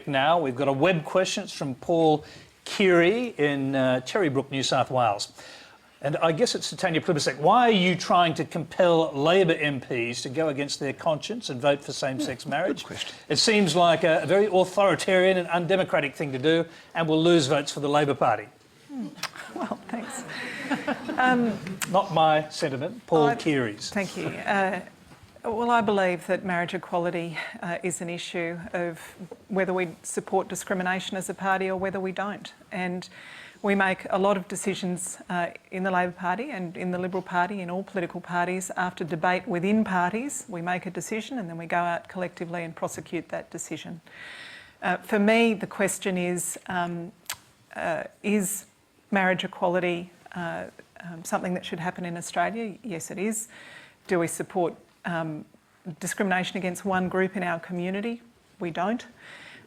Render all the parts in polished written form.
Now we've got a web question. It's from Paul Keary in Cherrybrook, New South Wales. And I guess it's to Tanya Plibersek. Why are you trying to compel Labor MPs to go against their conscience and vote for same-sex marriage? Good question. It seems like a very authoritarian and undemocratic thing to do, and will lose votes for the Labor Party. Well, thanks. Not my sentiment, Paul Keary's. Thank you. Well, I believe that marriage equality is an issue of whether we support discrimination as a party or whether we don't. And we make a lot of decisions in the Labor Party and in the Liberal Party, in all political parties, after debate within parties. We make a decision and then we go out collectively and prosecute that decision. For me, the question is marriage equality something that should happen in Australia? Yes, it is. Do we support discrimination against one group in our community? We don't.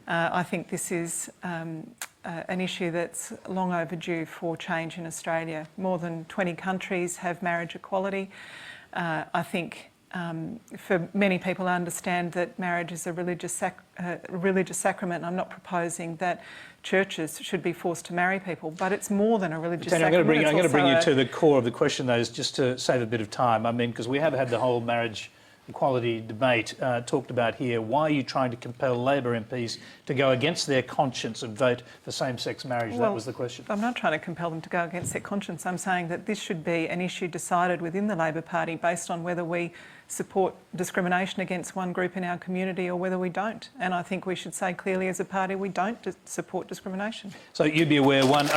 I think this is an issue that's long overdue for change in Australia. More than 20 countries have marriage equality. I think for many people understand that marriage is a religious sacrament. I'm not proposing that churches should be forced to marry people, but it's more than a religious sacrament. I'm going to bring you to the core of the question, though, just to save a bit of time. I mean, because we have had the whole marriage equality debate talked about here. Why are you trying to compel Labor MPs to go against their conscience and vote for same-sex marriage? Well, that was the question. I'm not trying to compel them to go against their conscience. I'm saying that this should be an issue decided within the Labor Party based on whether we support discrimination against one group in our community or whether we don't. And I think we should say clearly as a party we don't support discrimination. So you'd be aware one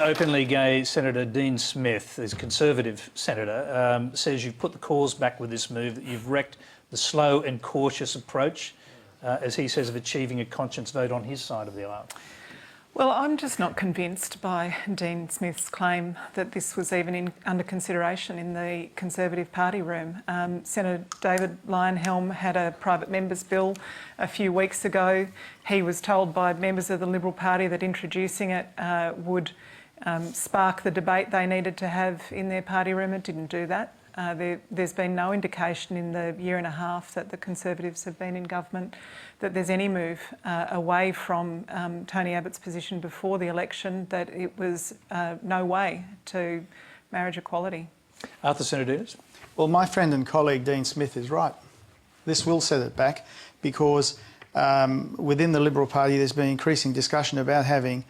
openly gay Senator, Dean Smith, is a Conservative senator, says you've put the cause back with this move, that you've wrecked the slow and cautious approach, as he says, of achieving a conscience vote on his side of the aisle. Well, I'm just not convinced by Dean Smith's claim that this was even under consideration in the Conservative Party room. Senator David Leyonhjelm had a private member's bill a few weeks ago. He was told by members of the Liberal Party that introducing it would spark the debate they needed to have in their party room. It didn't do that. There's been no indication in the year and a half that the Conservatives have been in government that there's any move away from Tony Abbott's position before the election that it was no way to marriage equality. Arthur Senator. Well, my friend and colleague Dean Smith is right. This will set it back because within the Liberal Party there's been increasing discussion about having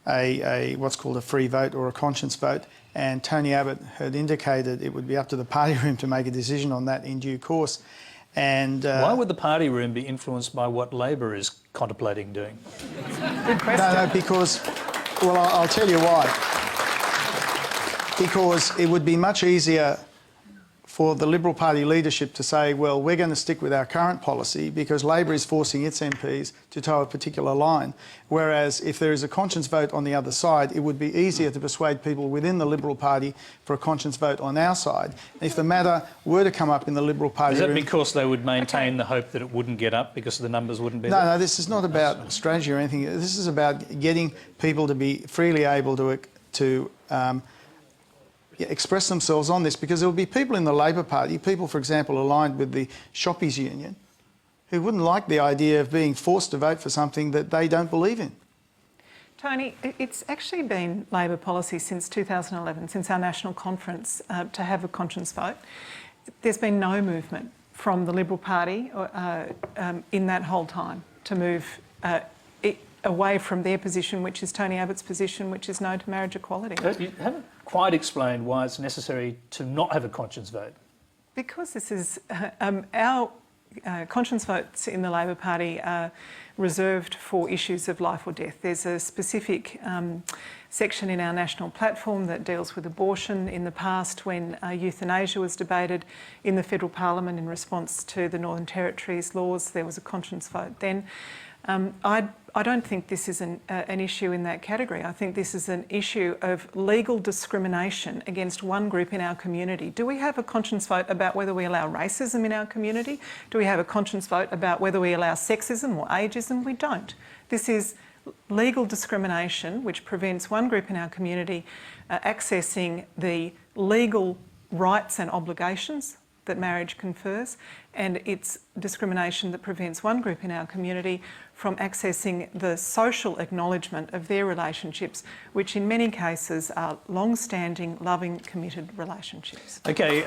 a what's called a free vote or a conscience vote, and Tony Abbott had indicated it would be up to the party room to make a decision on that in due course. And why would the party room be influenced by what Labor is contemplating doing? Good question. No, because, well, I'll tell you why. Because it would be much easier for the Liberal Party leadership to say, well, we're going to stick with our current policy because Labor is forcing its MPs to toe a particular line. Whereas if there is a conscience vote on the other side, it would be easier to persuade people within the Liberal Party for a conscience vote on our side. If the matter were to come up in the Liberal Party Is that because they would maintain the hope that it wouldn't get up because the numbers wouldn't be there? No, this is not about strategy or anything. This is about getting people to be freely able to express themselves on this, because there will be people in the Labor Party, people, for example, aligned with the Shoppies Union, who wouldn't like the idea of being forced to vote for something that they don't believe in. Tony, it's actually been Labor policy since 2011, since our national conference, to have a conscience vote. There's been no movement from the Liberal Party in that whole time to move away from their position, which is Tony Abbott's position, which is no to marriage equality. You haven't quite explained why it's necessary to not have a conscience vote. Because this is our conscience votes in the Labor Party are reserved for issues of life or death. There's a specific section in our national platform that deals with abortion. In the past, when euthanasia was debated in the federal parliament in response to the Northern Territory's laws, there was a conscience vote then. I don't think this is an issue in that category. I think this is an issue of legal discrimination against one group in our community. Do we have a conscience vote about whether we allow racism in our community? Do we have a conscience vote about whether we allow sexism or ageism? We don't. This is legal discrimination which prevents one group in our community accessing the legal rights and obligations that marriage confers, and it's discrimination that prevents one group in our community from accessing the social acknowledgement of their relationships, which in many cases are long-standing, loving, committed relationships. Okay.